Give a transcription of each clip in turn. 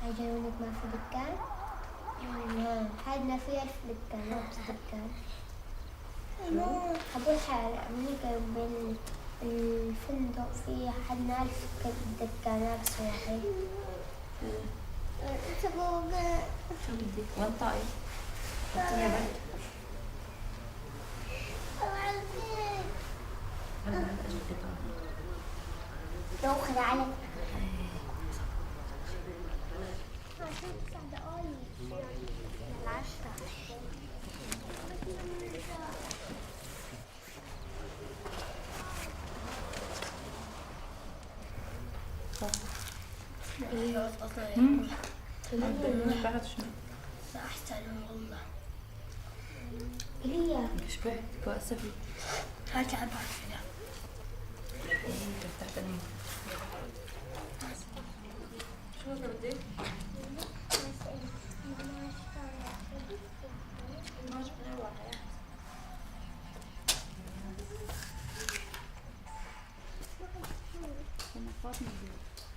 عجبونك ما في دكان؟ حدنا في 1000 دكان، نفس دكان. أقول هناك بالفندق في حدنا 1000 دكان نفس واحد. شو بدك؟ وين طاير؟ حطيها بعد. هلا اجيب لك لو خذ عليك. بعد شنو؟ أحسن والله. هي شبعت واسفي. هاي تعبان فيها. تحت النوم. شو بدك؟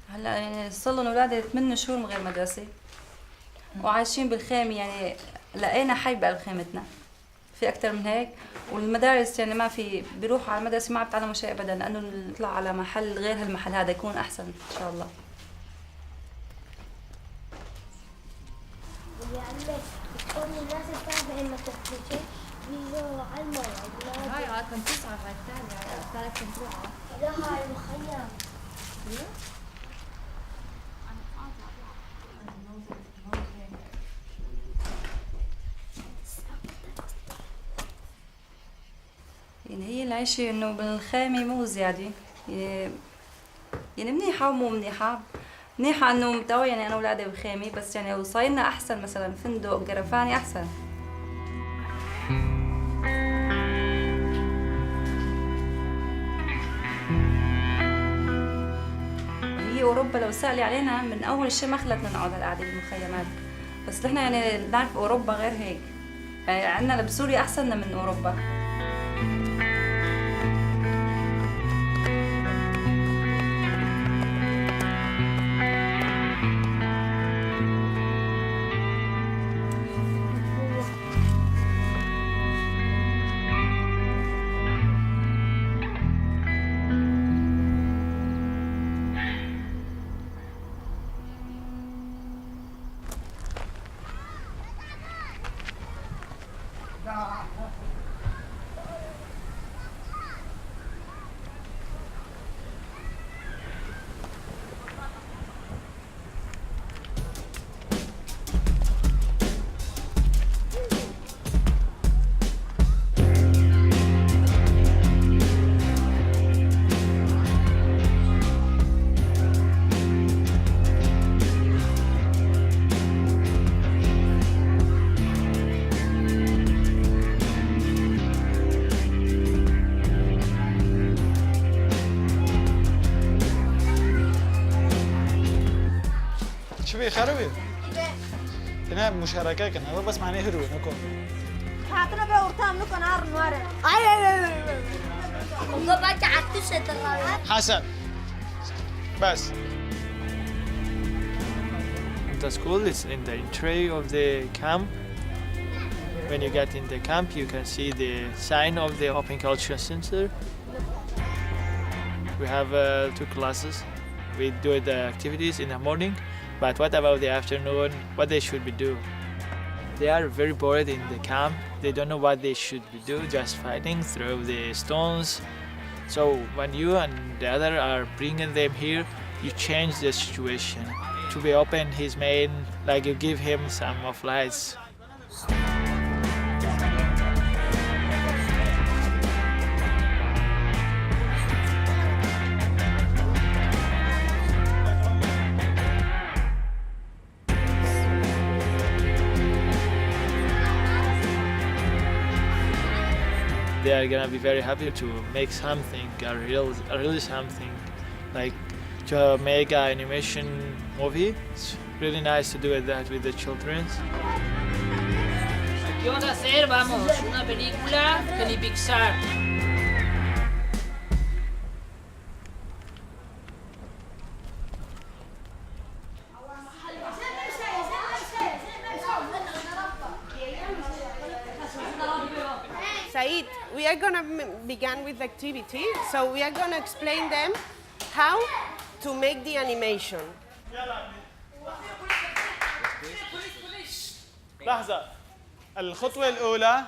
هلا يعني صار لهم اولادي 8 شهور من غير مدرسه وعايشين بالخيمه، يعني لقينا حي بقلب خيمتنا، في اكثر من هيك. والمدارس يعني ما في، بيروحوا على المدرسه ما بيتعلموا شيء ابدا، لانه نطلع على محل غير هالمحل هذا يكون احسن ان شاء الله. يعني كل الناس التابعين ما تخرجي بيجوا على الموعد. هاي كنت تسعة هاي الثانية، هاي الثالثة كنت روحها. لا هاي المخيم. يعني هي العيشة انه بالخيمة مو زيادة، يعني منيحة ومو منيحة. منيحة انه متقوي، يعني انا واولادي بخيمة، بس يعني لو صايرنا احسن مثلا فندق قرفاني احسن. هي اوروبا لو سألي علينا من اول شيء ما خلتنا نقعد هالقعدة بالمخيمات، بس نحن يعني بنعرف اوروبا غير هيك، يعني عندنا بسوريا احسن من اوروبا. شوفي خروي هنا مشاركة كنا بس معناه هرو نكون حاطنا بورتام نكون نار نوار وقبل عكسة حسن بس. The school is in the entry of the camp. When you get in the camp, you can see the sign of the Open Cultural Center. We have 2 classes. We do the activities in the morning, but what about the afternoon? What they should be do? They are very bored in the camp. They don't know what they should be do, just fighting through the stones. So when you and the other are bringing them here, you change the situation. To be open, his main, like you give him some of lights. They are gonna be very happy to make something, really something, like to make an animation movie. It's really nice to do that with the children. ¿Qué vas a hacer? Vamos, una película de ni Pixar. Said, we are gonna begin with the activity. So we are gonna explain them how to make the animation. لحظة، الخطوة الأولى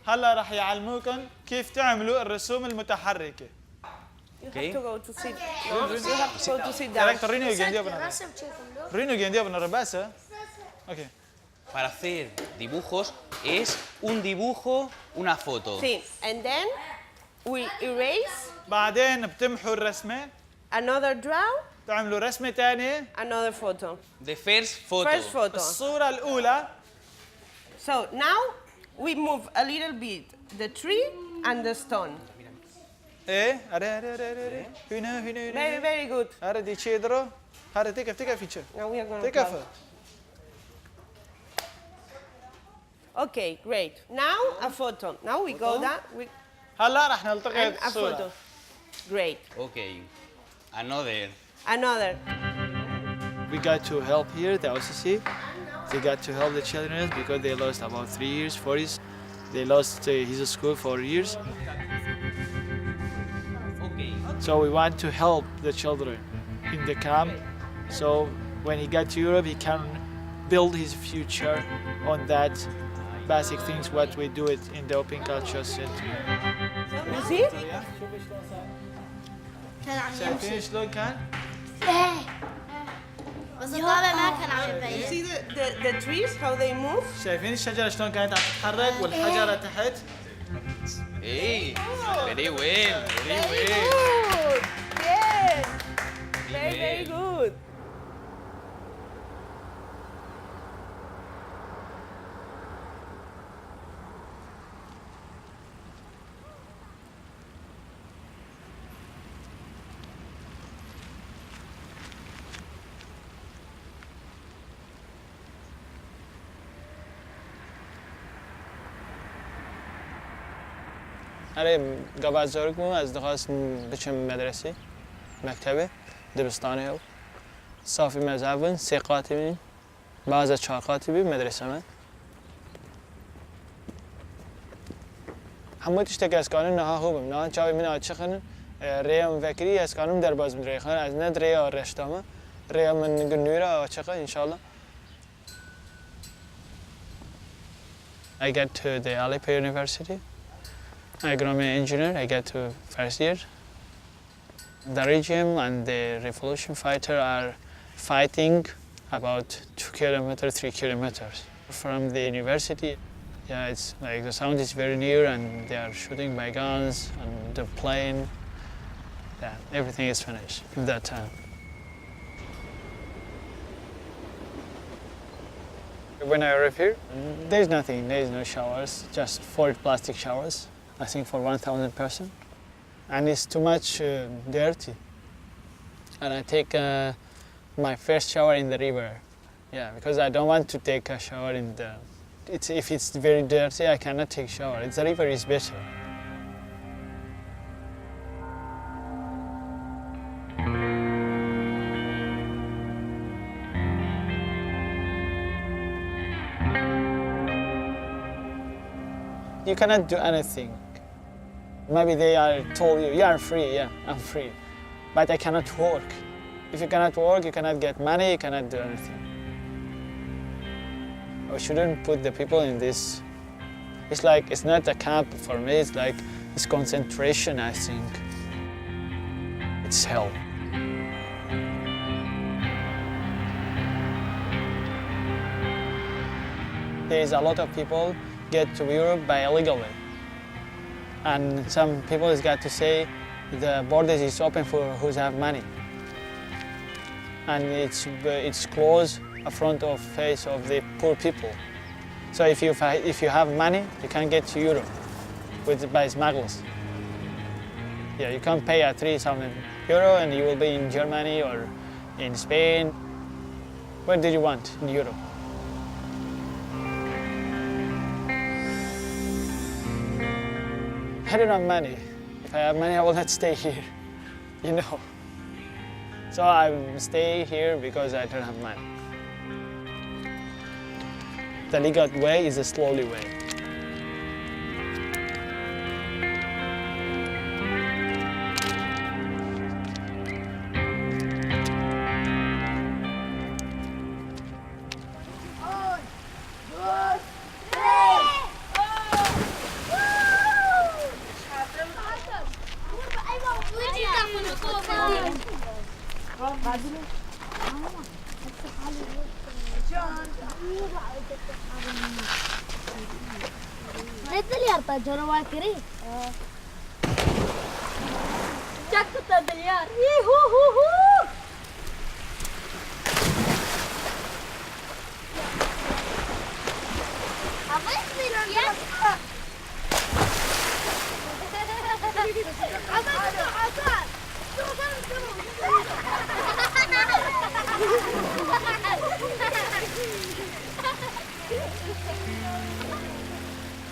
هلا رح يعلموكم كيف تعملوا الرسوم المتحركة. You have to go to sit. No, you have to go to sit down. Director, Rino يجي Rino يجي بالرباسة. Okay. Para hacer dibujos es un dibujo, una foto. Sí, and then we erase. بعدين بتمحوا الرسمة. Another draw. تعملوا رسمة ثانية. Another photo. The first photo. First photo. الصورة الأولى. So now we move a little bit the tree and the stone. إيه أري هنا Very, very good. هذا دي تشيدرو هذا تكف فيتشر Now we are going to تكف. Okay, great. Now a photo. Now we go down. هلا رح نلتقط And a الصورة. photo. Great. Okay. Another. Another. We got to help here, the OCC. They got to help the children because they lost about 3 years, 4 years. They lost his school for years. So we want to help the children in the camp. So when he got to Europe, he can build his future on that basic things what we do it in the Open Culture Center. You see? شايفين شلون كان؟ بس الطابع ما كان عم You يبين. see the trees, how they move? شايفين الشجرة شلون كانت عم تتحرك والحجرة تحت؟ Hey, very well, very well. Good. Yes. Very, very good. آره قبل زورك مو از دخواست بچم مدرسه مکتبه دبستانه او صافی مذهبن 3 قاطبین بعض 4 قاطبی مدرسه من همه تشتكي از قانون نها خوبم نه چاوی من آچخن ريم فكري از قانون در باز من ريخان از ند ريا رشتامه ريا من نورا آچخه ان شاء الله. I get to the Aleppo University. Agronomy engineer, I get to first year. The regime and the revolution fighter are fighting about 2 kilometers, 3 kilometers from the university. Yeah, it's like the sound is very near and they are shooting by guns and the plane. Yeah, everything is finished at that time. When I arrive here, there's nothing, there's no showers, just 4 plastic showers. I think for 1,000 person, and it's too much dirty. And I take my first shower in the river, yeah, because I don't want to take a shower in the. If it's very dirty, I cannot take shower. The river is better. You cannot do anything. Maybe they are told you, you are free, yeah, I'm free. But I cannot work. If you cannot work, you cannot get money, you cannot do anything. We shouldn't put the people in this. It's like, it's not a camp for me, it's like, it's concentration, I think. It's hell. There is a lot of people get to Europe by illegal way. And some people has got to say the borders is open for who have money. And it's closed in front of face of the poor people. So if you have money, you can get to Europe by smugglers. Yeah, you can pay a 3,000 euro and you will be in Germany or in Spain. Where do you want in Europe? I don't have money. If I have money, I will not stay here, you know. So I stay here because I don't have money. The legal way is a slowly way. نزل يا رطا جروا كري شكت الدليار يهو هو هو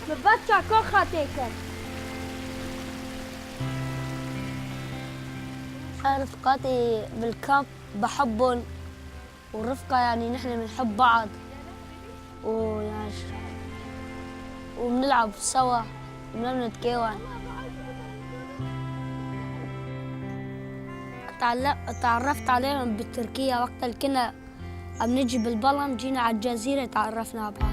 ببتشع كوخة تيكل رفقاتي بالكامب بحبهم ورفقة يعني نحن بنحب بعض ويعني وبنلعب سوا وبنتكون. تعرفت عليهم بتركيا وقت اللي كنا عم نجي بالبلم جينا على الجزيرة تعرفنا على بعض.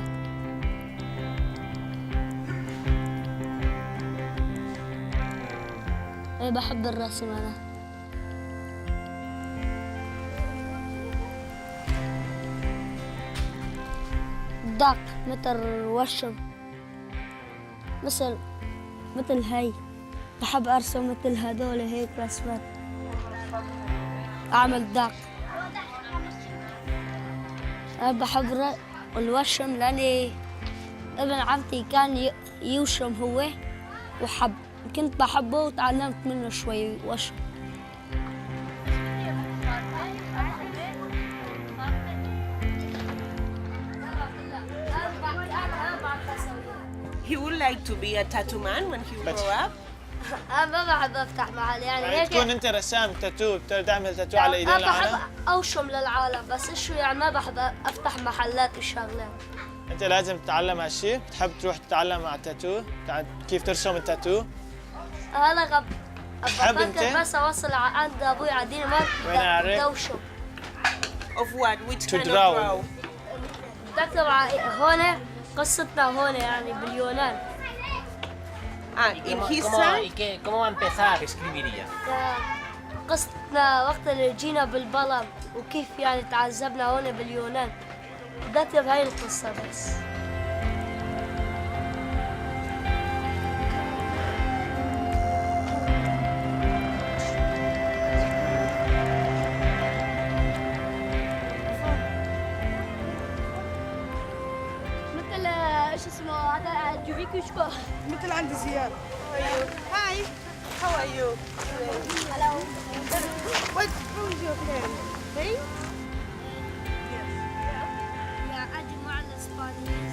ايه بحب الرسم انا. داك مثل وشم مثل هاي بحب ارسم مثل هدول هيك رسمات اعمل داك. انا بحب الوشم لاني ابن عمتي كان يوشم هو كنت بحبه وتعلمت منه شوي وشم. He would like to be a tattoo man when he grow up. انا ما بحب افتح محل يعني هيك. تكون انت رسام تاتو بتقدر تعمل تاتو على ايدين العالم؟ انا بحب اوشم للعالم بس شو يعني ما بحب افتح محلات وشغلات. انت لازم تتعلم هالشيء، بتحب تروح تتعلم على التاتو، كيف ترسم التاتو؟ انا بتحب انت؟ بس اوصل عند ابوي على دنمارك وين اعرف؟ دوشم. Of what? Which To kind draw. of draw? بكتب هون قصتنا هون يعني باليونان. In his ¿Cómo, side? y cómo va a empezar? ¿Qué escribiría? قصتنا وقت اللي جينا بالبلم وكيف يعني تعذبنا هون باليونان. بكتب هاي القصة بس. مثل ايش اسمه هذا جوفيكوشكو. مثل عند زياد. Hi. How are you? Hello. How is your friend? Hey? يا أجمع الإسبانيين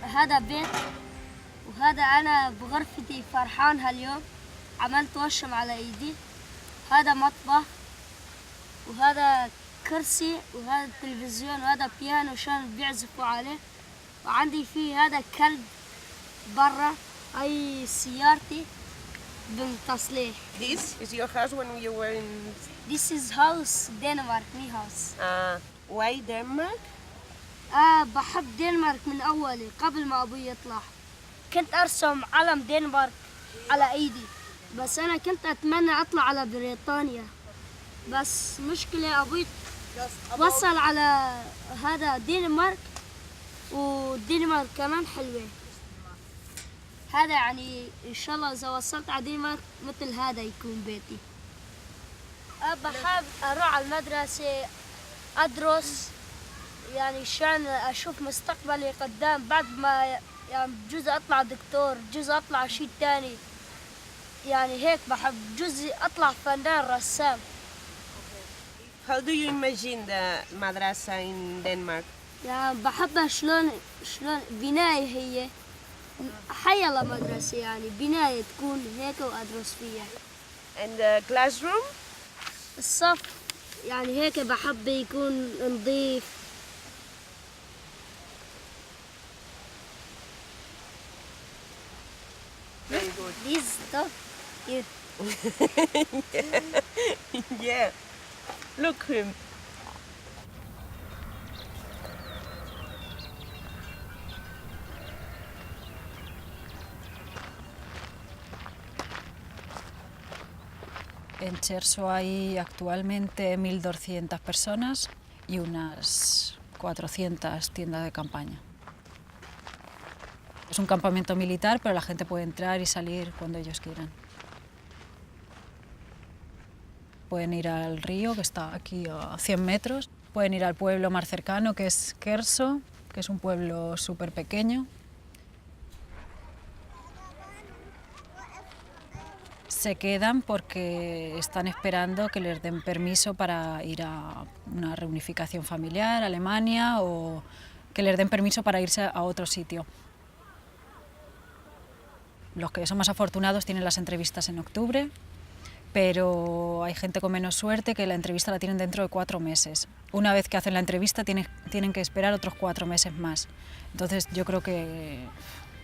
هذا بيت وهذا أنا بغرفتي فرحان هاليوم عملت وشم على إيدي. هذا مطبخ وهذا كرسي وهذا تلفزيون وهذا بيانو عشان بيعزفوا عليه وعندي فيه هذا كلب برا. هاي سيارتي بالتصليح. This is your house when you were in... This is house Denmark, my house. Why Denmark? بحب دنمارك من أولي قبل ما أبوي يطلع. كنت أرسم علم دنمارك على إيدي بس أنا كنت أتمنى أطلع على بريطانيا بس مشكلة أبوي وصل على هذا دنمارك ودنمارك كمان حلوة. هذا يعني إن شاء الله إذا وصلت على دنمارك مثل هذا يكون بيتي. بحب أروح على المدرسة أدرس يعني عشان أشوف مستقبلي قدام بعد ما يعني بجوز أطلع دكتور بجوز أطلع شيء تاني يعني هيك بحب بجوز أطلع فنان رسام. How do you imagine the madrasa in Denmark? يعني بحبها شلون بناية هي حيلا مدرسة يعني بناية تكون هيك وأدرس فيها. And the classroom? الصف يعني هيك بحب يكون نظيف. Very good. This stuff is Yeah. Look him. En Cherso hay actualmente 1.200 personas y unas 400 tiendas de campaña. Es un campamento militar, pero la gente puede entrar y salir cuando ellos quieran. Pueden ir al río, que está aquí a 100 metros. Pueden ir al pueblo más cercano, que es Kerso, que es un pueblo súper pequeño. Se quedan porque están esperando que les den permiso para ir a una reunificación familiar a Alemania o que les den permiso para irse a otro sitio. Los que son más afortunados tienen las entrevistas en octubre, pero hay gente con menos suerte que la entrevista la tienen dentro de 4 meses. Una vez que hacen la entrevista tienen que esperar otros 4 meses más. Entonces yo creo que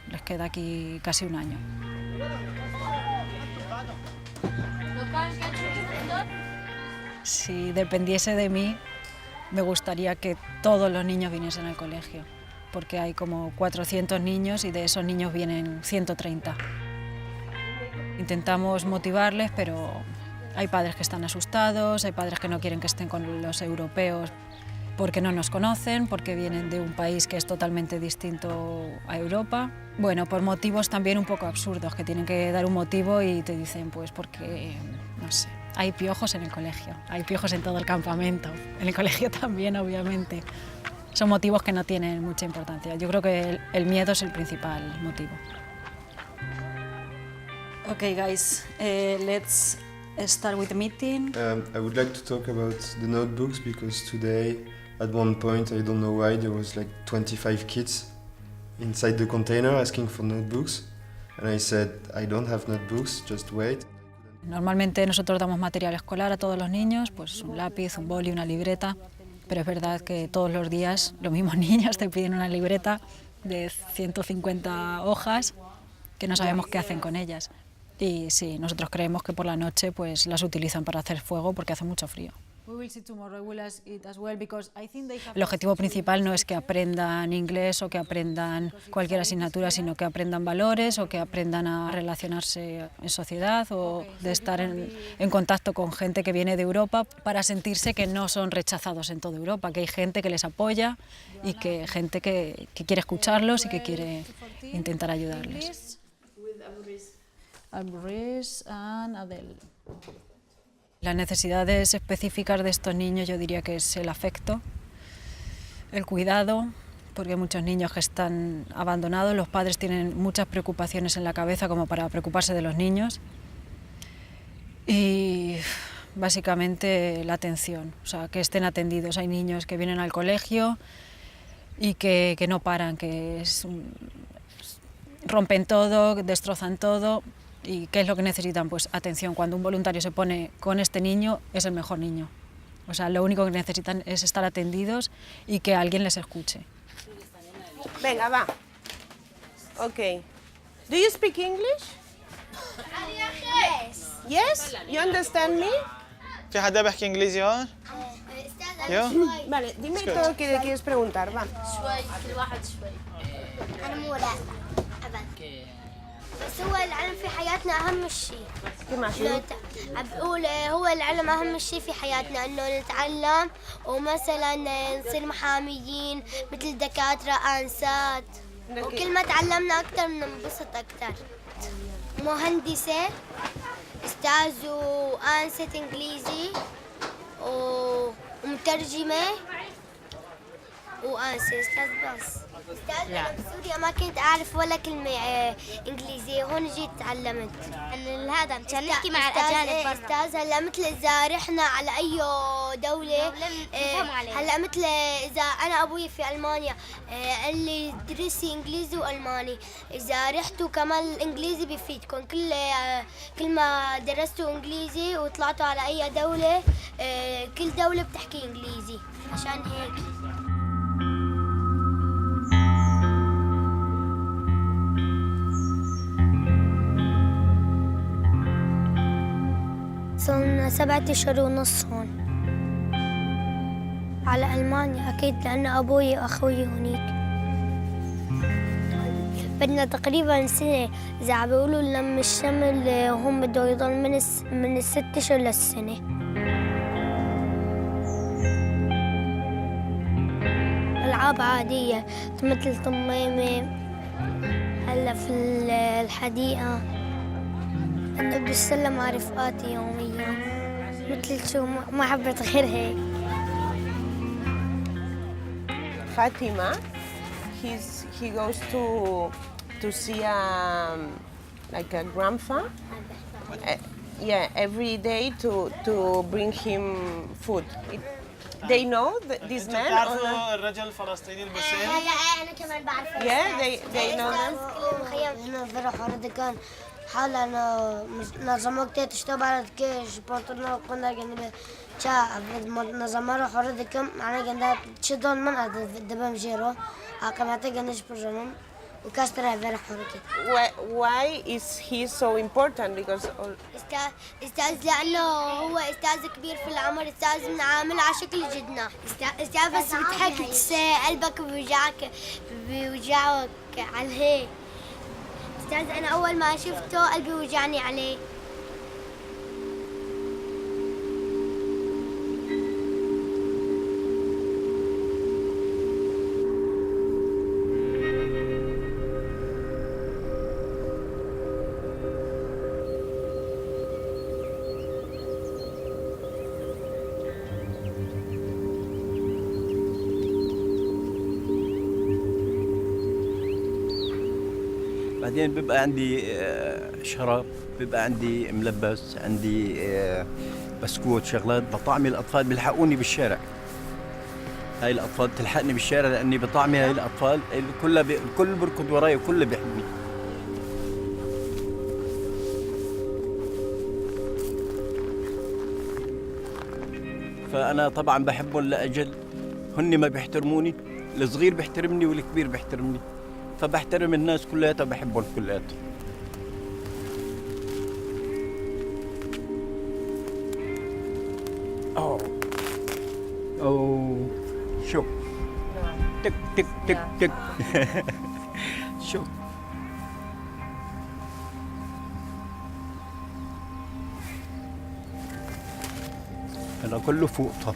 les queda aquí casi un año. Si dependiese de mí, me gustaría que todos los niños viniesen al colegio, porque hay como 400 niños y de esos niños vienen 130. Intentamos motivarles, pero hay padres que están asustados, hay padres que no quieren que estén con los europeos porque no nos conocen, porque vienen de un país que es totalmente distinto a Europa. Bueno, por motivos también un poco absurdos, que tienen que dar un motivo y te dicen, pues porque, no sé, hay piojos en el colegio, hay piojos en todo el campamento, en el colegio también, obviamente. Son motivos que no tienen mucha importancia. Yo creo que el miedo es el principal motivo. Okay, guys, let's start with the meeting. I would like to talk about the notebooks because today, at one point, I don't know why, there was like 25 kids inside the container asking for notebooks. And I said, I don't have notebooks, just wait. Normalmente nosotros damos material escolar a todos los niños, pues un lápiz, un boli, una libreta, pero es verdad que todos los días los mismos niños te piden una libreta de 150 hojas que no sabemos qué hacen con ellas. Y sí, nosotros creemos que por la noche pues las utilizan para hacer fuego porque hace mucho frío. El objetivo principal no es que aprendan inglés o que aprendan cualquier asignatura, sino que aprendan valores o que aprendan a relacionarse en sociedad o de estar en contacto con gente que viene de Europa para sentirse que no son rechazados en toda Europa, que hay gente que les apoya y que gente que quiere escucharlos y que quiere intentar ayudarles. Las necesidades específicas de estos niños yo diría que es el afecto, el cuidado, porque hay muchos niños que están abandonados, los padres tienen muchas preocupaciones en la cabeza como para preocuparse de los niños y básicamente la atención, o sea, que estén atendidos. Hay niños que vienen al colegio y que no paran, que rompen todo, destrozan todo. ¿Y qué es lo que necesitan? Pues atención. Cuando un voluntario se pone con este niño, es el mejor niño. O sea, lo único que necesitan es estar atendidos y que alguien les escuche. Venga, va. Okay. Do you speak English? Yes. Yes? You understand me? في حدا بيحكي إنجليزي هون؟ Vale, dime todo lo que le quieres preguntar, va. شوي كل واحد شوي. أنا مو راسة أبد. بس هو العلم في حياتنا أهم شيء. عم بقول هو العلم أهم شيء في حياتنا، إنه نتعلم ومثلا نصير محاميين مثل دكاترة أنسات، وكل ما تعلمنا أكثر بننبسط أكثر. مهندسة، أستاذ وأنسة إنجليزي ومترجمة وأنسة أستاذ بس. أستاذ أنا بسوريا ما كنت أعرف ولا كلمة إنجليزية، هون جيت تعلمت. هذا مشان نحكي مع الأجانب برا. أستاذ هلا مثل إذا رحنا على أي دولة هلا مثل إذا أنا أبوي في ألمانيا قال لي درسي إنجليزي وألماني، إذا رحتوا كمان الإنجليزي بيفيدكم. كل ما درستوا إنجليزي وطلعتوا على أي دولة كل دولة بتحكي إنجليزي، عشان هيك. صرنا 7 أشهر ونص هون على ألمانيا، أكيد لأن أبوي وأخوي هونيك. بدنا تقريبا سنة، إذا عم بيقولوا لم الشمل هم بده يضل من الست أشهر للسنة. ألعاب عادية مثل طمامة، هلا في الحديقة أنا بدي أتسلى مع رفقاتي يوميا، مثل شو ما حبيت غير هيك. Fatima, he goes to see like a grandpa. Yeah, every day to bring him food. They know this man. تعرفوا الرجل الفلسطيني البسيط؟ أنا كمان بعرف. Yeah, they know them. هنا فرح هردكان حالا نظامك تشتغل كيش بطلنا كنا جنبه شا نظامه هردكان معنا جندا تشدون من هذا دبم جيرو أكملت جنش برجنون وكاسترا فرح هردكان. Why is he so important? Because استاذ لأنه هو استاذ كبير في العمر، استاذ بنعامل على شكل جدنا، استاذ بس بتحكي قلبك بيوجعك على هيك. استاذ أنا أول ما شفته قلبي وجعني عليه. بعدين بيبقى عندي شراب، بيبقى عندي ملبس، عندي بسكوت، شغلات بطعمي الأطفال بيلحقوني بالشارع. هاي الأطفال تلحقني بالشارع لأني بطعمي هاي الأطفال الكل بركض وراي وكل بيحبني. فأنا طبعا بحبهم لأجل هن ما بيحترموني، الصغير بيحترمني والكبير بيحترمني، فبحترم الناس كلياتها وبحبهم كلياتهم. أوه شوف تك تك تك تك شوف هذا كله فوق طبعا.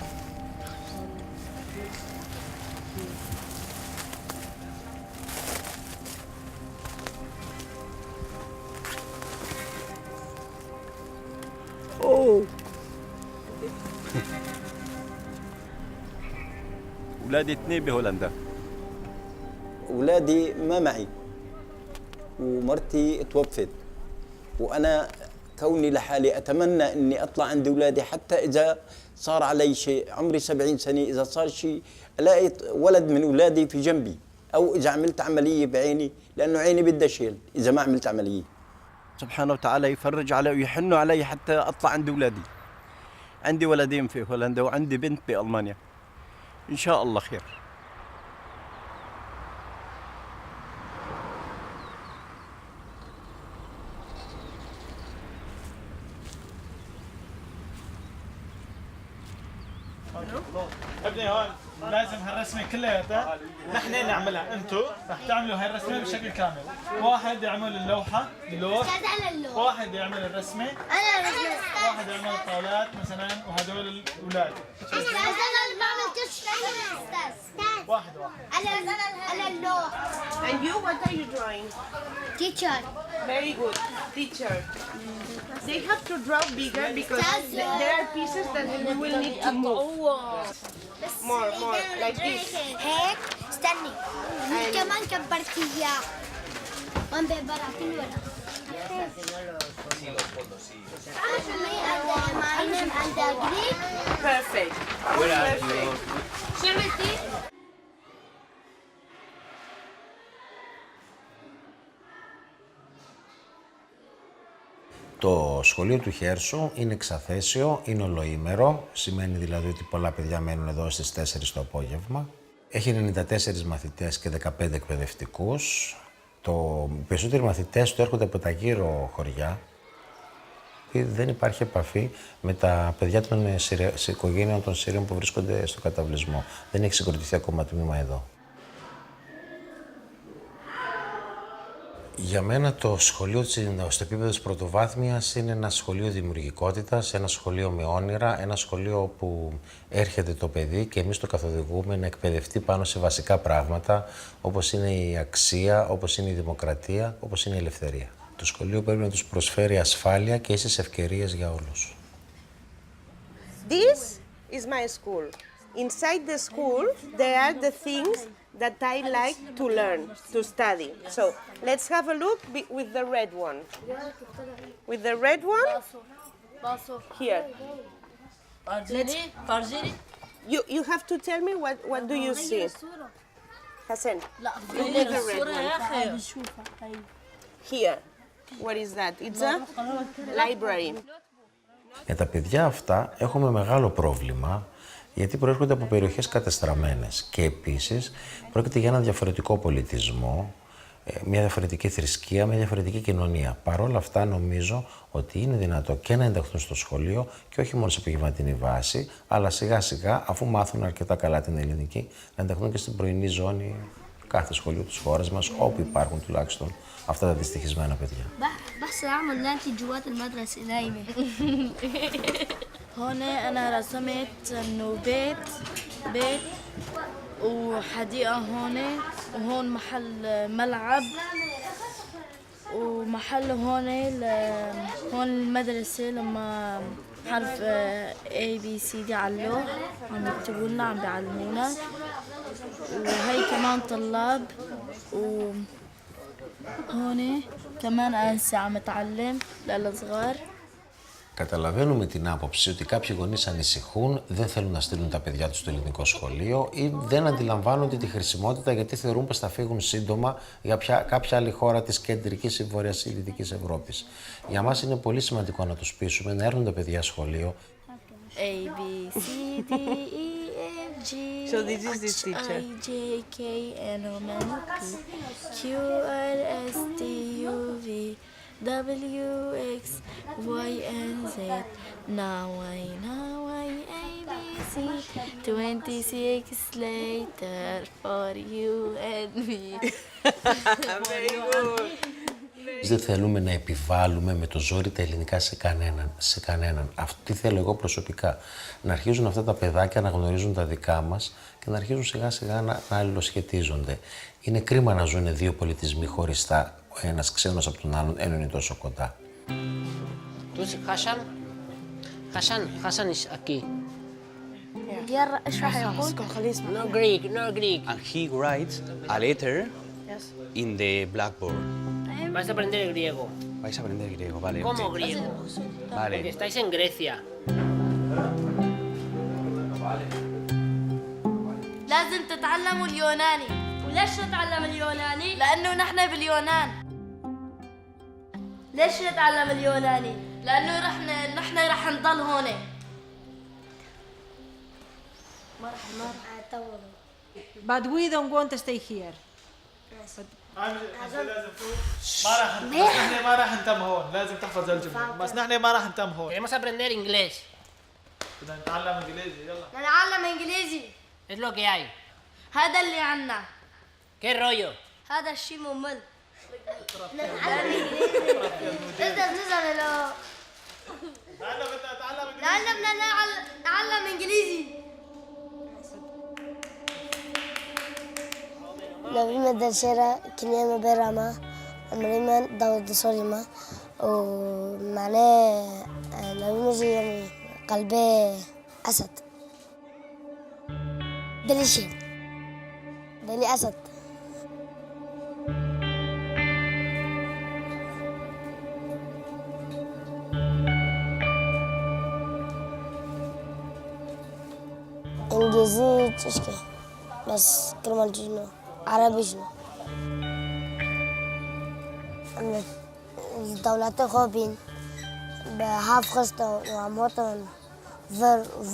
أولادي اثنين بهولندا. أولادي ما معي ومرتي توفت، وأنا كوني لحالي أتمنى أني أطلع عند أولادي حتى إذا صار علي شيء، عمري 70 سنة، إذا صار شيء ألاقي ولد من أولادي في جنبي، أو إذا عملت عملية بعيني، لأنه عيني بدها شيل إذا ما عملت عملية. سبحانه وتعالى يفرج علي ويحنوا علي حتى أطلع عند أولادي. عندي ولدين في هولندا وعندي بنت بألمانيا. إن شاء الله خير. ابني هون لازم هالرسمه كلياتها نحن نعملها، انتم رح تعملوا هاي الرسمه بشكل كامل، واحد يعمل اللوحه اللوح، واحد يعمل الرسمه، واحد يعمل الطاولات مثلا، وهدول الاولاد. أنا ما عملتش واحد أنا اللوح. And you, what are you drawing? Teacher. Very good, teacher. They have to draw bigger because there are pieces that we will need to move. More, like this. هيك استني. كمان كبرت إياه. وين ببراتين ولا؟ Perfect. Where are you? Το σχολείο του Χέρσου είναι εξαθέσιο, είναι ολοήμερο, σημαίνει δηλαδή ότι πολλά παιδιά μένουν εδώ στις 4 το απόγευμα. Έχει 94 μαθητές και 15 εκπαιδευτικούς. Οι περισσότεροι μαθητές του έρχονται από τα γύρω χωριά. Δεν υπάρχει επαφή με τα παιδιά των οικογένειων των Σύριων που βρίσκονται στο καταβλισμό. Δεν έχει συγκροτηθεί ακόμα τμήμα εδώ. Για μένα το σχολείο στο επίπεδο της πρωτοβάθμιας είναι ένα σχολείο δημιουργικότητας, ένα σχολείο με όνειρα, ένα σχολείο που έρχεται το παιδί και εμείς το καθοδηγούμε να εκπαιδευτεί πάνω σε βασικά πράγματα, όπως είναι η αξία, όπως είναι η δημοκρατία, όπως είναι η ελευθερία. Το σχολείο πρέπει να τους προσφέρει ασφάλεια και ίσες ευκαιρίες για όλους. This is my school. Inside the school, there are the things that I like to learn, to study. So let's have a look with the red one. With the red one, here. You have to tell me what do you see. Hassan, look with the red one. Here, what is that? It's a library. Για τα παιδιά αυτά έχουμε μεγάλο πρόβλημα, γιατί προέρχονται από περιοχές κατεστραμμένες και επίσης πρόκειται για ένα διαφορετικό πολιτισμό, μια διαφορετική θρησκεία, μια διαφορετική κοινωνία. Παρ' όλα αυτά νομίζω ότι είναι δυνατό και να ενταχθούν στο σχολείο και όχι μόνο σε επαγγελματική βάση, αλλά σιγά σιγά, αφού μάθουν αρκετά καλά την ελληνική, να ενταχθούν και στην πρωινή ζώνη κάθε σχολείου της χώρας μας, όπου υπάρχουν τουλάχιστον αυτά τα δυστυχισμένα παιδιά. بس اعمل لانتي جوات المدرسة نايمة. هون أنا رسمت إنه بيت وحديقة هون، وهون محل ملعب، ومحل هون هون المدرسة لما حرف A B C D على اللوح عم يكتبوا لنا، عم بيعلمونا، وهي كمان طلاب، وهون كمان أنسة عم تعلم للصغار. Καταλαβαίνουμε την άποψη ότι κάποιοι γονείς ανησυχούν, δεν θέλουν να στείλουν τα παιδιά τους στο ελληνικό σχολείο ή δεν αντιλαμβάνονται τη χρησιμότητα γιατί θεωρούν πως θα φύγουν σύντομα για κάποια άλλη χώρα της κεντρικής ή βόρειας ή δυτικής Ευρώπης. Για μας είναι πολύ σημαντικό να τους πείσουμε να έρθουν τα παιδιά σχολείο. A, B, C, D, E, F, G, So this is this teacher. I, J, K, L, M, N, P, Q, R, S, T, U, V, W, X, Y, and Z. Now I, A, B, C, 26 later for you and me. Very good. Δεν θέλουμε να επιβάλλουμε με το ζόρι τα ελληνικά σε κανέναν. Τι θέλω εγώ προσωπικά. Να αρχίζουν αυτά τα παιδάκια να γνωρίζουν τα δικά μας και να αρχίζουν σιγά σιγά να αλληλοσχετίζονται. Είναι κρίμα να ζουν δύο πολιτισμοί χωριστά, ο ένας ξένος από τον άλλον, ενώ είναι τόσο κοντά. Hassan is aquí. No Greek. And he writes a letter in the blackboard. Vais a aprender el griego. Vais a aprender griego, vale. ¿Cómo griego? Vale. Porque estáis en Grecia. لازم تتعلموا اليوناني. وليش نتعلم اليوناني؟ لأنه نحن باليونان. ليش نتعلم اليوناني؟ لأنه نحن رح نضل هون. But we don't want to stay here. ما راح نتم هون، لازم تحفظ الجملة. بس نحن ما راح نتم هون. Queremos aprender inglés. بدنا نتعلم انجليزي، يلا. نتعلم انجليزي. Es lo que hay. هذا اللي عنا. ¿Qué rollo? هذا الشيء ممل. نتعلم انجليزي. نزل له. لأنه بدنا نتعلم انجليزي. لأنه بدنا نتعلم انجليزي. نبيما درشيرا كنيما بيراما أمريما داود سوليما ومعناه نبيما جي يعني قلبي أسد بليشين بلي أسد إنجليزي تشكي بس كلمة جينو عربي شنو الدولات خوبين بهاف خستو وعموتن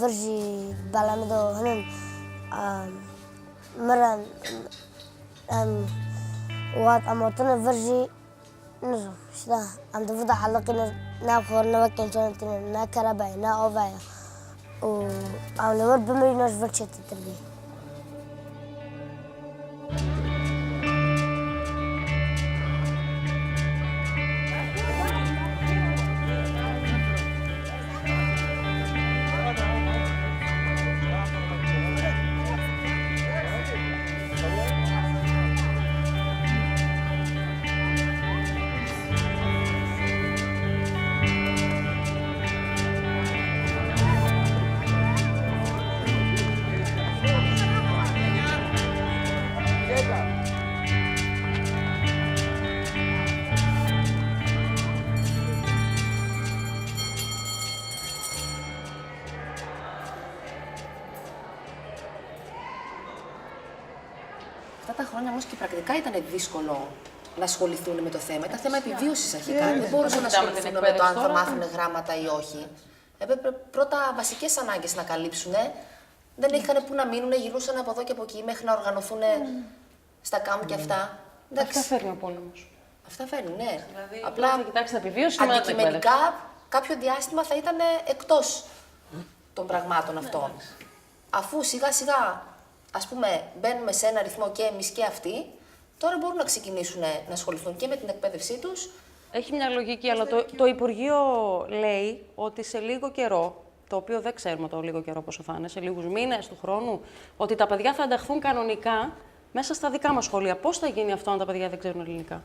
فرجي بلامدو هنن مرن وات عموتن فرجي نزو شدا عم تفضل حلقي نا خورنا وكين شونتين نا كرباي نا اوفايا وعم نور بمرينوش فرشة التربية χρόνια όμως και πρακτικά ήταν δύσκολο να ασχοληθούν με το θέμα. Ήταν θέμα επιβίωσης αρχικά. Δεν μπορούσαν να ασχοληθούν με το αν θα μάθουν γράμματα ή όχι. Έπρεπε πρώτα βασικές ανάγκες να καλύψουν. Δεν είχαν πού να μείνουν, γυρνούσαν από εδώ και από εκεί μέχρι να οργανωθούν στα κάμπ και αυτά. Αυτά φέρνει ο πόλεμος. Αυτά φέρνουν, ναι. Δηλαδή, απλά κοιτάξτε, επιβίωση αντικειμενικά κάποιο διάστημα θα ήταν εκτός των πραγμάτων αυτών. Αφού σιγά σιγά, ας πούμε, μπαίνουμε σε ένα ρυθμό και εμείς και αυτοί, τώρα μπορούν να ξεκινήσουν να ασχοληθούν και με την εκπαίδευσή τους. Έχει μια λογική, αλλά το Υπουργείο λέει ότι σε λίγο καιρό, το οποίο δεν ξέρουμε το λίγο καιρό πόσο θα είναι, σε λίγους μήνες του χρόνου, ότι τα παιδιά θα ενταχθούν κανονικά μέσα στα δικά μας σχολεία. Πώς θα γίνει αυτό αν τα παιδιά δεν ξέρουν ελληνικά?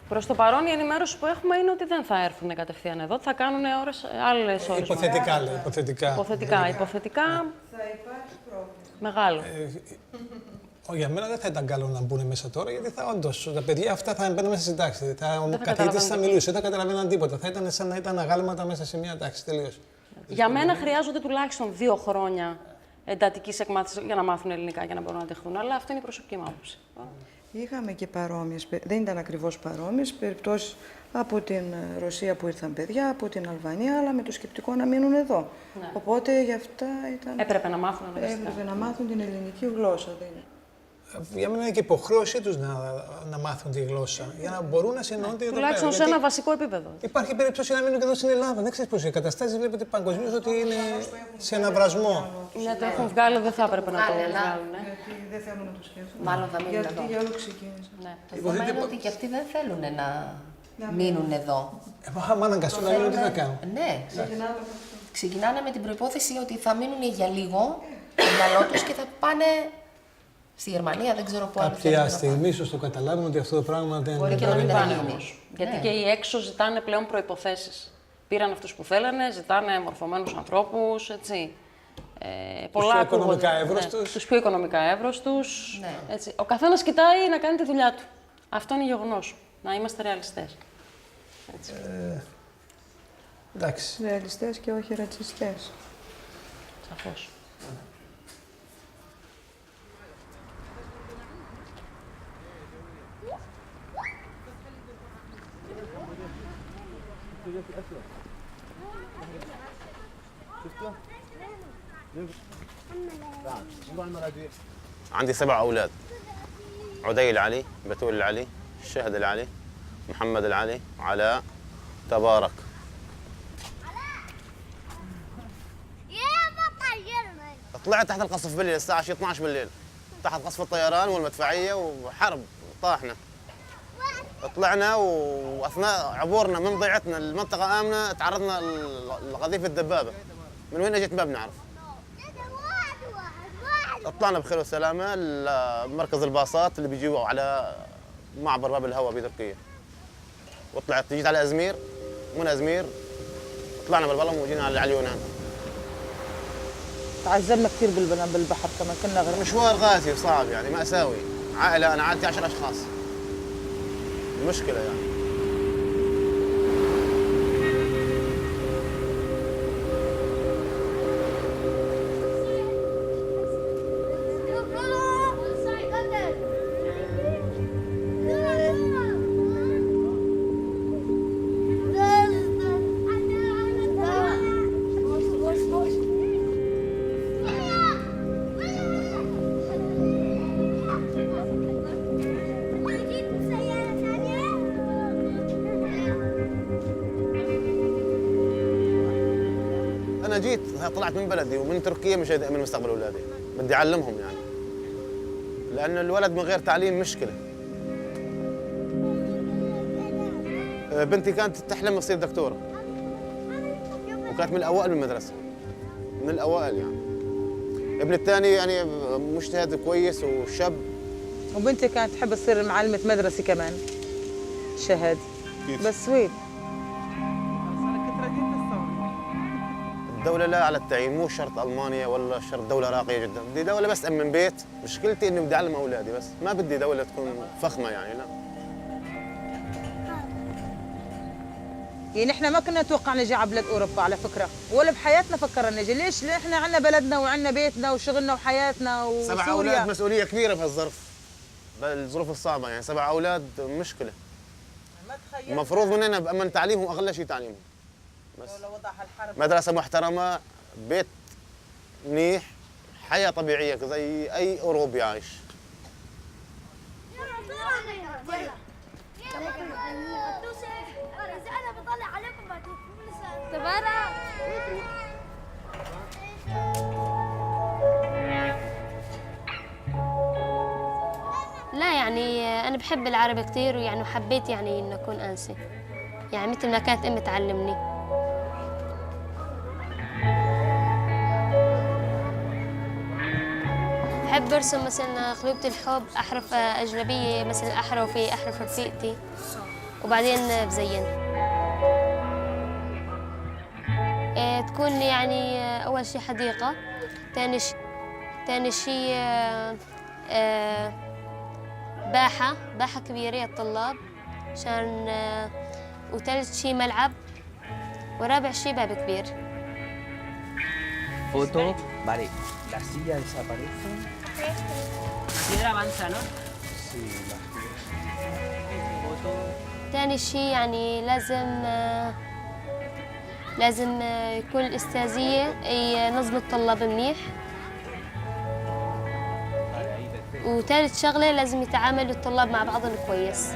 Προς το παρόν, η ενημέρωση που έχουμε είναι ότι δεν θα έρθουν κατευθείαν εδώ, θα κάνουν άλλες ώρες. Υποθετικά, λέει. Υποθετικά. Θα υπάρχει πρόβλημα. Μεγάλο. Για μένα δεν θα ήταν καλό να μπουν μέσα τώρα, γιατί όντως τα παιδιά αυτά θα μπαίνουν μέσα στην τάξη. Ο καθηγητής θα μιλούσε, δεν θα καταλαβαίναν τίποτα. Θα ήταν σαν να ήταν αγάλματα μέσα σε μια τάξη. Τελείως. Για μένα χρειάζονται τουλάχιστον 2 χρόνια εντατικής εκμάθησης για να μάθουν ελληνικά και να μπορούν να αντεχθούν. Αλλά αυτό είναι η προσωπική μου άποψη. Είχαμε και παρόμοιες, δεν ήταν ακριβώς παρόμοιες, περιπτώσεις από την Ρωσία που ήρθαν παιδιά, από την Αλβανία, αλλά με το σκεπτικό να μείνουν εδώ. Ναι. Οπότε γι' αυτά ήταν... Έπρεπε να μάθουν την ελληνική γλώσσα. Για μένα είναι και υποχρέωσή τους να μάθουν τη γλώσσα, για να μπορούν να συνεννοούνται εδώ πέρα. Τουλάχιστον σε ένα βασικό επίπεδο. Υπάρχει περίπτωση να μείνουν και εδώ στην Ελλάδα. Δεν ξέρεις πώς οι καταστάσεις βλέπετε παγκοσμίως ότι είναι σε αναβρασμό. Ναι, το έχουν βγάλει, δεν θα έπρεπε να το βγάλουν. Γιατί δεν θέλουν να το σκέφτονται. Μάλλον θα μείνουν εδώ. Γιατί για όλο ξεκίνησαν. Ναι. Το θέμα είναι ότι και αυτοί δεν θέλουν να μείνουν εδώ. Άμα αναγκαστούν να μείνουν, τι θα κάνουν? Ναι. Ξεκινάνε με την προϋπόθεση ότι θα μείνουν για λίγο το μυαλό τους και θα πάνε στη Γερμανία, δεν ξέρω πού. Κάποια στιγμή ίσως το καταλάβουν ότι αυτό το πράγμα δεν μπορεί και να μην πάνε όμως. Γιατί και οι έξω ζητάνε πλέον προϋποθέσεις. Πήραν αυτούς που θέλανε, ζητάνε μορφωμένους ανθρώπους, έτσι. Πολλά πιο οικονομικά εύρωστους. Τους πιο οικονομικά εύρωστους. Ναι. Έτσι. Ο καθένας κοιτάει να κάνει τη δουλειά του. Αυτό είναι γεγονός. Να είμαστε ρεαλιστές. Εντάξει. Ρεαλιστές και όχι ρατσιστές. Σαφώς. عندي 7 أولاد. عدي العلي، بتول العلي، شهد العلي، محمد العلي، علاء، تبارك. طلعت تحت القصف بالليل الساعة 12 بالليل. تحت قصف الطيران والمدفعية وحرب طاحنا. طلعنا واثناء عبورنا من ضيعتنا المنطقه امنه تعرضنا لقذيفه الدبابه. من وين اجت ما بنعرف. طلعنا بخير وسلامه لمركز الباصات اللي بيجوا على معبر باب الهواء بتركيا. وطلعت جيت على ازمير، من ازمير طلعنا بالبلم وجينا على اليونان. تعذبنا كثير بالبحر كمان، كنا غير مشوار قاسي وصعب يعني مأساوي. عائله انا عائلتي 10 اشخاص. مشكلة يعني. أنا جيت طلعت من بلدي ومن تركيا مش أأمن مستقبل أولادي، بدي أعلمهم يعني. لأن الولد من غير تعليم مشكلة. بنتي كانت تحلم تصير دكتورة. وكانت من الأوائل بالمدرسة. من الأوائل يعني. ابني الثاني يعني مجتهد كويس وشاب. وبنتي كانت تحب تصير معلمة مدرسة كمان. شهد. بس وين؟ الدولة لا على التعيين، مو شرط ألمانيا ولا شرط دولة راقية جدا، بدي دولة بس أمن بيت، مشكلتي إني بدي أعلم أولادي بس، ما بدي دولة تكون فخمة يعني لا. يعني احنا ما كنا نتوقع نجي على بلاد اوروبا على فكره، ولا بحياتنا فكرنا نجي، ليش؟ لان احنا عندنا بلدنا وعندنا بيتنا وشغلنا وحياتنا وسوريا. 7 أولاد مسؤولية كبيرة بهالظرف. بالظروف الصعبه، يعني 7 اولاد مشكله. المفروض مننا بامن تعليمهم، اغلى شيء تعليمهم. بس مدرسه محترمه، بيت منيح، حياه طبيعيه زي اي اوروبي عايش. لا يعني أنا بحب العربي كتير، ويعني وحبيت يعني إن أكون أنسة، يعني مثل ما كانت أمي تعلمني. بحب أرسم مثلا خيوط الحب، أحرف أجنبية مثل أحرف رفيقتي وبعدين بزين. تكون يعني أول شي حديقة، تاني شي باحة كبيرة للطلاب عشان، وثالث شي ملعب، ورابع شي باب كبير. Foto, vale, las sillas desaparecen. La piedra avanza, ¿no? Sí, las تاني شي يعني لازم يكون الأستاذية ينظم الطلاب منيح. وثالث شغلة لازم يتعاملوا الطلاب مع بعضهم كويس.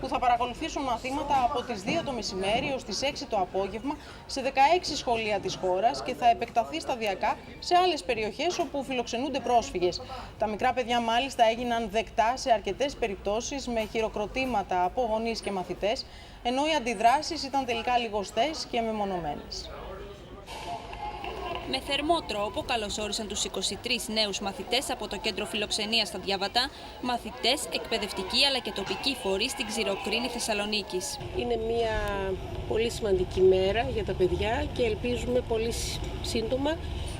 Που θα παρακολουθήσουν μαθήματα από τις 2 το μεσημέρι ως τις 6 το απόγευμα σε 16 σχολεία της χώρας και θα επεκταθεί σταδιακά σε άλλες περιοχές όπου φιλοξενούνται πρόσφυγες. Τα μικρά παιδιά μάλιστα έγιναν δεκτά σε αρκετές περιπτώσεις με χειροκροτήματα από γονείς και μαθητές, ενώ οι αντιδράσεις ήταν τελικά λιγοστές και μεμονωμένες. Με θερμό τρόπο καλωσόρισαν τους 23 νέους μαθητές από το κέντρο φιλοξενίας στα Διάβατα, μαθητές, εκπαιδευτικοί αλλά και τοπικοί φορείς στην Ξηροκρίνη Θεσσαλονίκης. Είναι μια πολύ σημαντική μέρα για τα παιδιά και ελπίζουμε πολύ σύντομα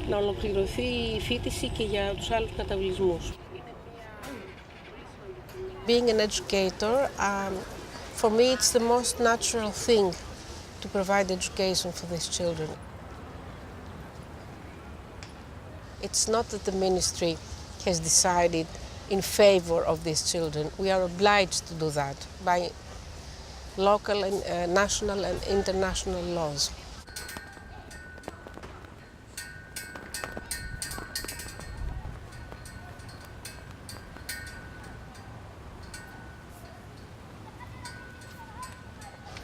να ολοκληρωθεί η φοιτηση και για τους άλλους καταβλισμούς. Being an educator, for me it's the most natural thing to provide education for these children. It's not that the ministry has decided in favor of these children. We are obliged to do that by local and national and international laws.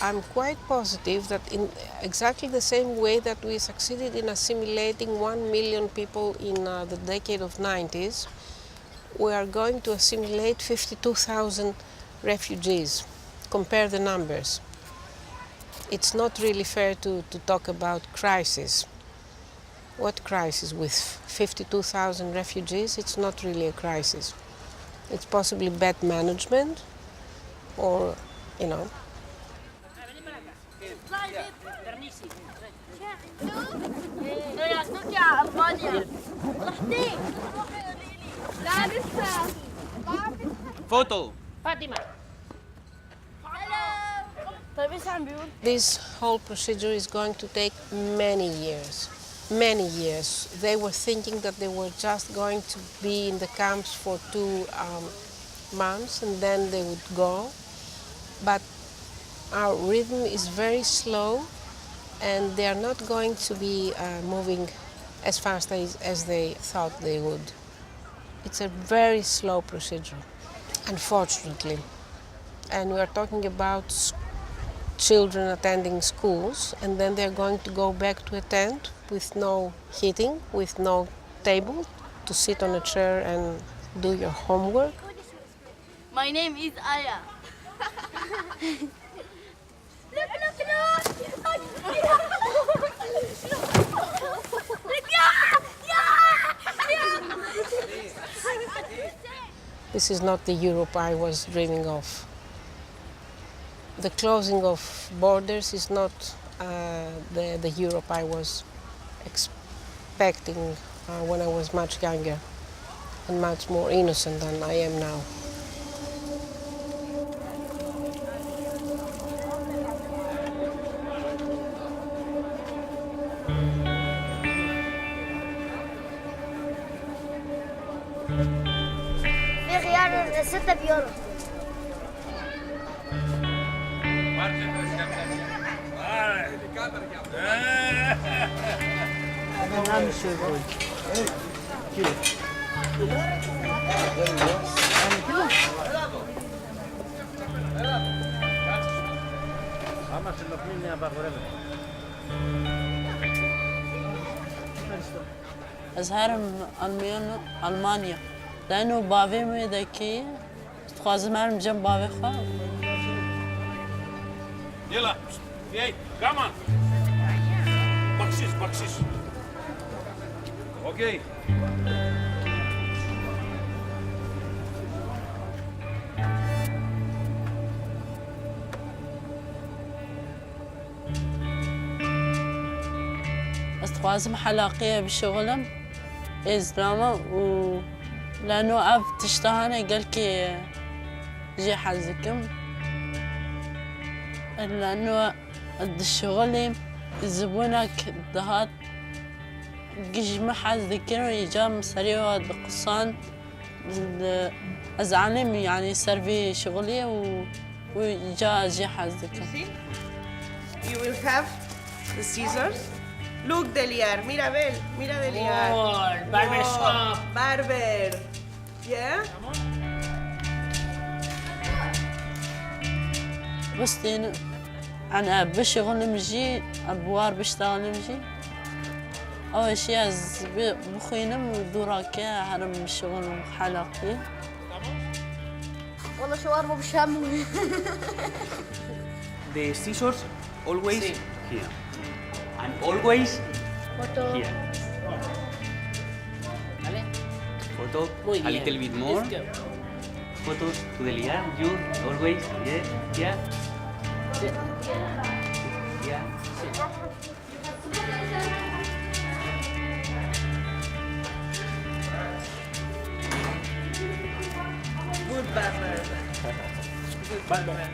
I'm quite positive that in exactly the same way that we succeeded in assimilating 1 million people in the decade of 90s, we are going to assimilate 52,000 refugees. Compare the numbers. It's not really fair to talk about crisis. What crisis? With 52,000 refugees, it's not really a crisis. It's possibly bad management or, you know, Photo. Fatima. This whole procedure is going to take many years. Many years. They were thinking that they were just going to be in the camps for 2 months and then they would go. But our rhythm is very slow and they are not going to be moving as fast as they thought they would. It's a very slow procedure, unfortunately. And we are talking about children attending schools and then they're going to go back to a tent with no heating, with no table to sit on a chair and do your homework. My name is Aya. This is not the Europe I was dreaming of. The closing of borders is not the Europe I was expecting when I was much younger and much more innocent than I am now. في خيار 6 بيورو. أزهر من ألمانيا لأنه بابي مي ذكي تخازم من جنب بابي خا. يلا ياي كمان بخشيش اوكي استخوازم حلاقية بشغلم إسلامه لأنه أب تشتهاني قالكي جي حزكم لأنه الشغل يزبونك دهات جيش محز ذكروا يجام سريع دقصان أزعلم يعني سرفي شغلي ويجا جي حزكم. You will have the scissors. Look, Deliar, mira Deliar. Oh, barber shop. Barber. Yeah? بس أنا بشغل مجي أبوار بشتغل مجي أول شيء بخينم ودوراكي حرم الشغل حلاقي. والله شوارما بالشام. The scissors always here and always here. Photo a little bit more. Photos to the liar, you always here. Yeah. Good barber. Good barber.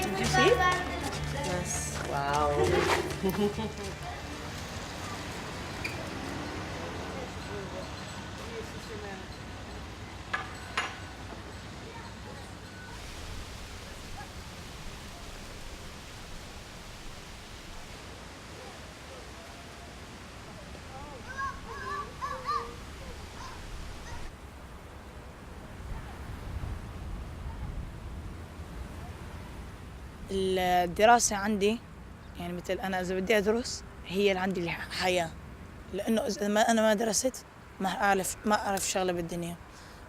Did you see? Yes. Wow. الدراسة عندي يعني مثل أنا إذا بدي أدرس هي اللي عندي الحياة، لأنه إذا أنا ما درست ما أعرف شغلة بالدنيا،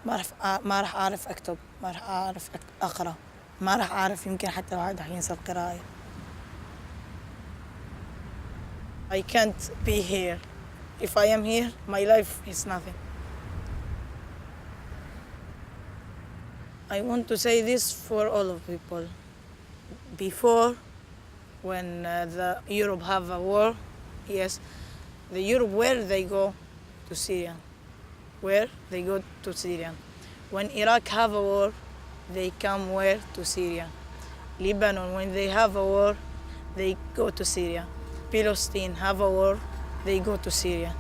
ما راح أعرف أكتب، ما راح أعرف أقرأ، ما راح أعرف يمكن حتى واحد راح ينسى القراءة. I can't be here. If I am here, my life is nothing. I want to say this for all of people. Before, when the Europe have a war, yes, the Europe where they go to Syria, where they go to Syria. When Iraq have a war, they come where to Syria. Lebanon, when they have a war, they go to Syria. Palestine have a war, they go to Syria.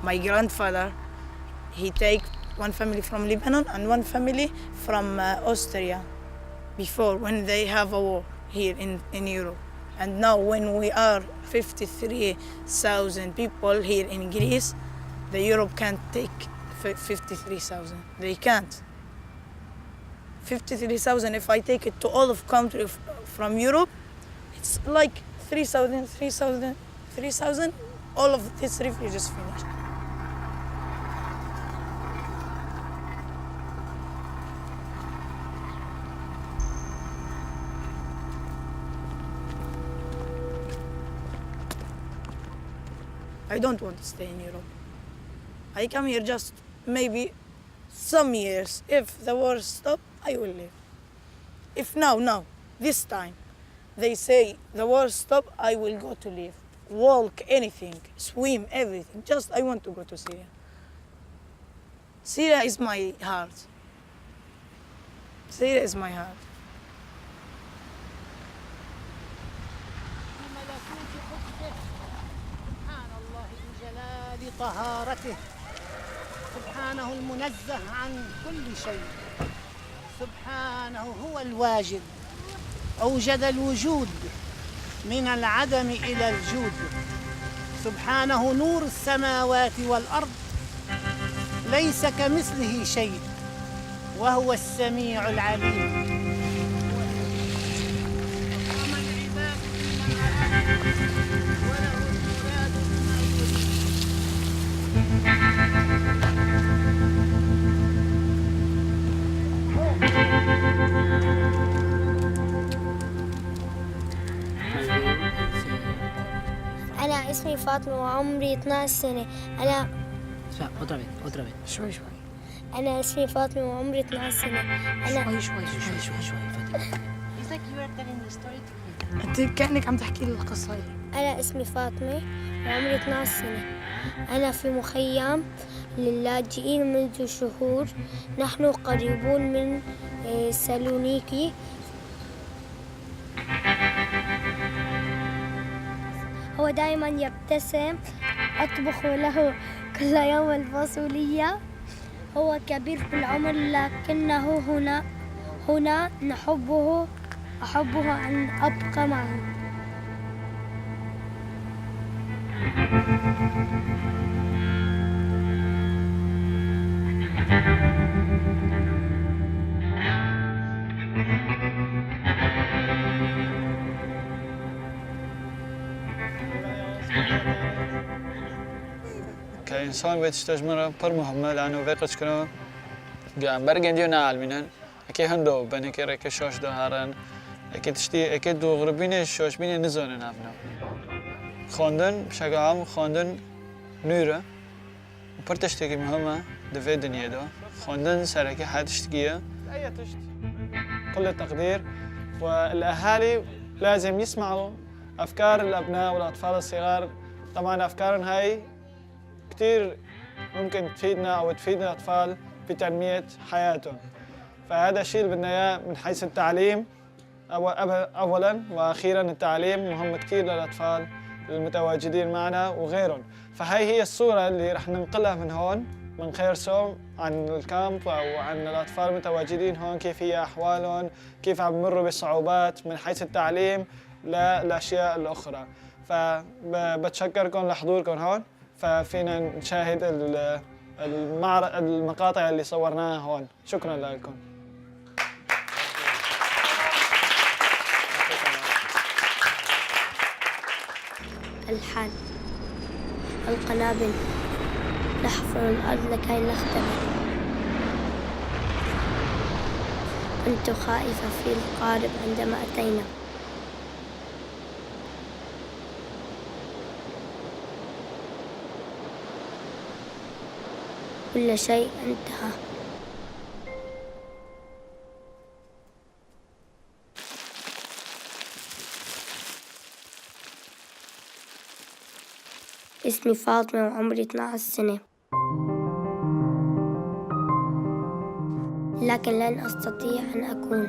My grandfather, he take one family from Lebanon and one family from Austria before when they have a war here in Europe. And now when we are 53,000 people here in Greece, the Europe can't take 53,000. They can't. 53,000, if I take it to all of country from Europe, it's like 3,000 all of this refugees finished. I don't want to stay in Europe. I come here just maybe some years. If the war stops, I will leave. If now, this time, they say the war stop, I will go to live. Walk, anything, swim, everything. Just I want to go to Syria. Syria is my heart. Syria is my heart. طهارته سبحانه المنزه عن كل شيء سبحانه هو الواجد أوجد الوجود من العدم إلى الجود سبحانه نور السماوات والأرض ليس كمثله شيء وهو السميع العليم أنا اسمي فاطمة وعمري 12 سنة. أنا otra vez. شوي. أنا اسمي فاطمة وعمري 12 سنة. أنا شوي فاطمة. It's like you are telling the story to me. أنت كأنك عم تحكي لي القصة هي. أنا اسمي فاطمة وعمري 12 سنة. أنا في مخيم للاجئين منذ شهور. نحن قريبون من سالونيكي. هو دائما يبتسم. أطبخ له كل يوم الفاصوليا. هو كبير في العمر لكنه هنا أحبه أن أبقى معه. كإنسان بتستجمره بر مهمة لأنه فيقش كنو برجن ديونا عالمينن أكيد هندو بني كيرك شاش دهارن أكيد تشتي أكيد دو غربين شاش بيني نزونن عبنا خواندن بشكل عام خواندن نورة وبر تشتكي مهمة دفع الدنيا دو خواندن سركي حد تشتكيه أي تشت كل التقدير والأهالي لازم يسمعوا أفكار الأبناء والأطفال الصغار. طبعاً أفكارهم هاي كتير ممكن تفيدنا أو تفيد الأطفال في تنمية حياتهم. فهذا الشيء اللي بدنا إياه من حيث التعليم أولاً وأخيراً. التعليم مهم كتير للأطفال المتواجدين معنا وغيرهم. فهاي هي الصورة اللي رح ننقلها من هون من خيرسوم عن الكامب أو عن الأطفال المتواجدين هون، كيف هي أحوالهم، كيف عم بمروا بالصعوبات من حيث التعليم للأشياء الأخرى. فبتشكركم لحضوركم هون. ففينا نشاهد المقاطع اللي صورناها هون. شكرا لكم. الحال القنابل نحفر الأرض لكي نختبر. كنت خائفة في القارب عندما أتينا. كل شيء انتهى. اسمي فاطمة وعمري 12 سنة. لكن لن أستطيع أن أكون.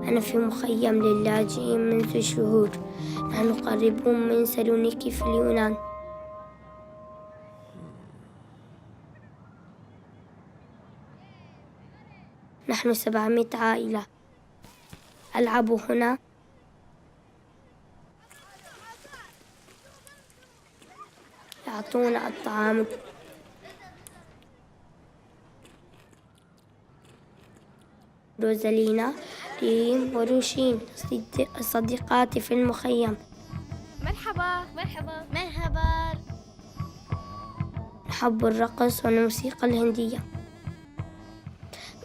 أنا في مخيم للاجئين منذ شهور. نحن قريبون من سالونيكي في اليونان. نحن 700 عائلة. ألعب هنا. يعطونا الطعام. روزالينا ريم وروشين صديقاتي في المخيم. مرحبا مرحبا مرحبا. نحب الرقص والموسيقى الهندية.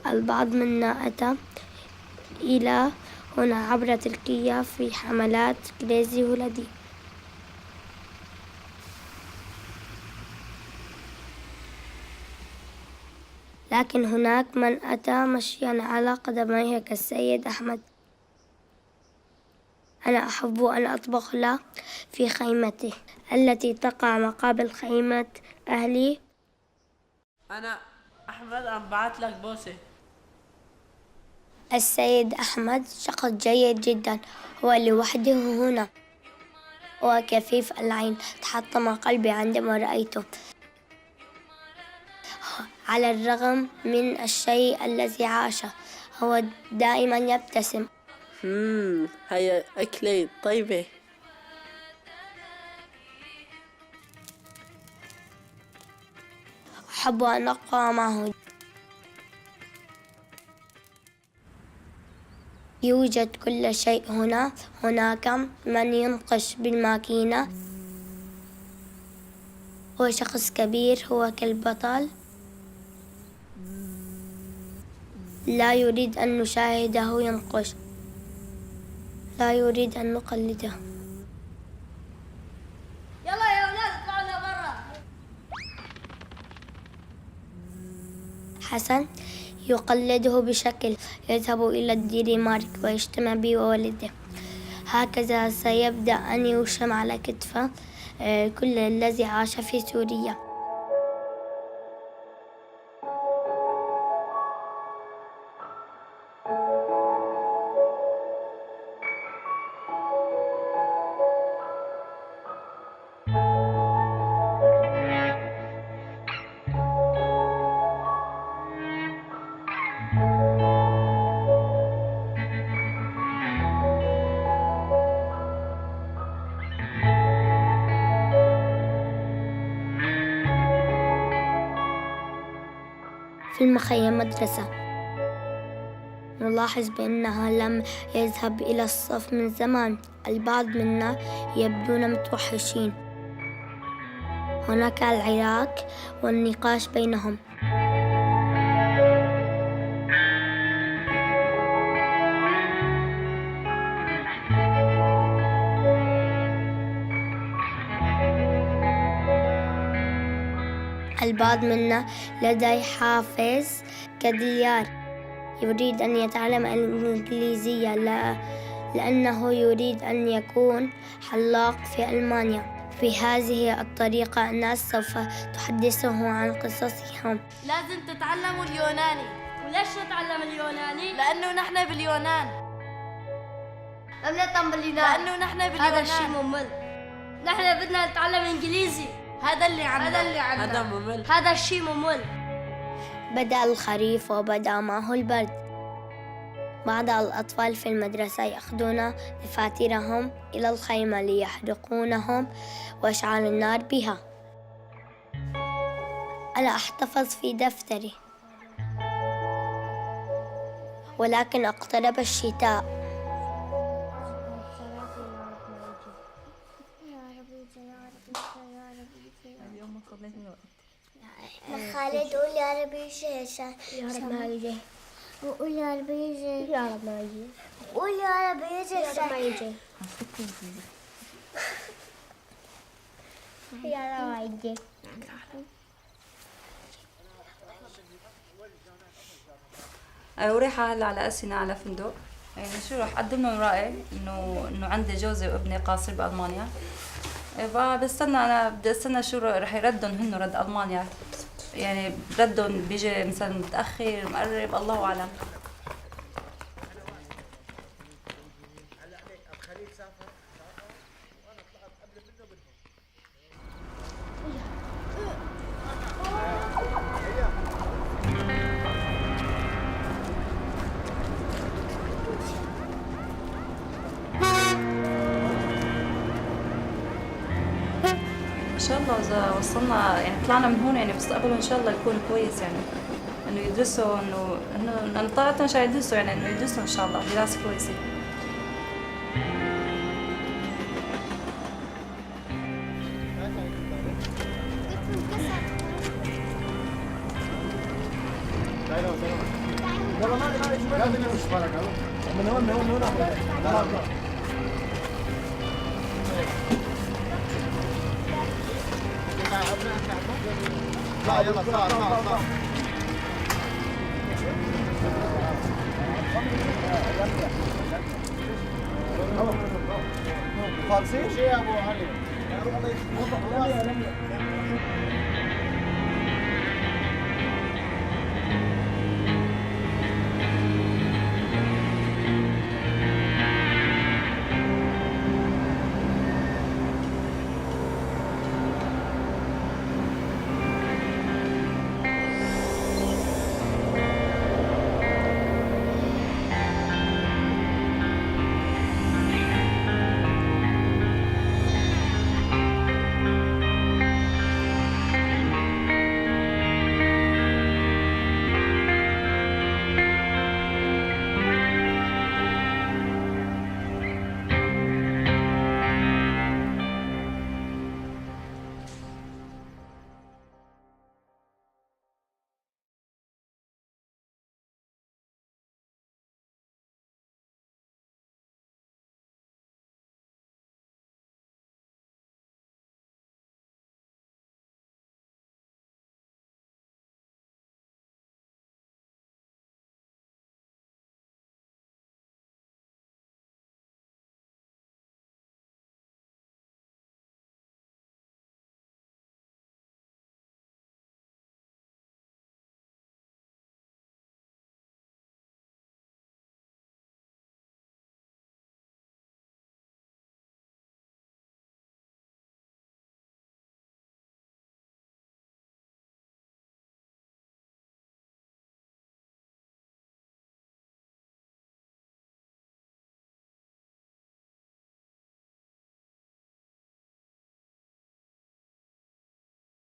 البعض منا أتى إلى هنا عبر تركيا في حملات كريزي هوليدي. لكن هناك من أتى مشيا على قدميه كالسيد أحمد. أنا أحب أن أطبخ له في خيمته التي تقع مقابل خيمة أهلي. أنا أحمد عم بعت لك بوسة. السيد أحمد شخص جيد جدا، هو لوحده هنا، هو كفيف العين، تحطم قلبي عندما رأيته. على الرغم من الشيء الذي عاشه هو دائما يبتسم. هي أكلة طيبة. أحب أن أقرأ معه. يوجد كل شيء هنا. هناك من ينقش بالماكينة، هو شخص كبير، هو كالبطل. لا يريد أن نشاهده ينقش، لا يريد أن نقلده. يلا يا أولاد اطلعوا برا. حسن يقلده بشكل، يذهب إلى الدنمارك ويجتمع به ووالده. هكذا سيبدأ أن يوشم على كتفه كل الذي عاش في سوريا. في المخيم مدرسة. نلاحظ بأنها لم يذهب إلى الصف من زمان. البعض منا يبدون متوحشين. هناك العراك والنقاش بينهم. البعض منا لديه حافز كديار، يريد أن يتعلم الإنجليزية لأنه يريد أن يكون حلاق في ألمانيا. في هذه الطريقة الناس سوف تحدثه عن قصصهم. لازم تتعلموا اليوناني. وليش نتعلم اليوناني؟ لأنه نحن باليونان. لم نهتم باليونان لأنه نحن باليونان. هذا الشيء ممل. نحن بدنا نتعلم إنجليزي. هذا اللي عندنا. هذا ممل. هذا الشيء ممل. بدأ الخريف وبدأ معه البرد. بعض الأطفال في المدرسة يأخذون دفاترهم إلى الخيمة ليحرقونهم وإشعال النار بها. أنا أحتفظ في دفتري، ولكن اقترب الشتاء. خالد قول يا رب يجي. يا رب ما يجي. وقول يا رب يجي. يا رب ما يجي. قول يا رب يجي. يا رب ما يجي. يا رب ما يجي. ورايحة هلا على أسنة على فندق. يعني شو رح أقدم لهم رأي إنه عندي جوزي وابني قاصر بألمانيا. بدي استنى شو رح يردهم هن رد ألمانيا. يعني ردهم بيجي مثلا متأخر مقرب الله أعلم. إن شاء الله إذا وصلنا يعني طلعنا من هون يعني مستقبله إن شاء الله يكون كويس يعني. انه يدرسوا انه طلعتهم عشان يدرسوا، يعني انه يدرسوا ان شاء الله دراسة كويسة. خالصين؟ شيء يا ابو علي.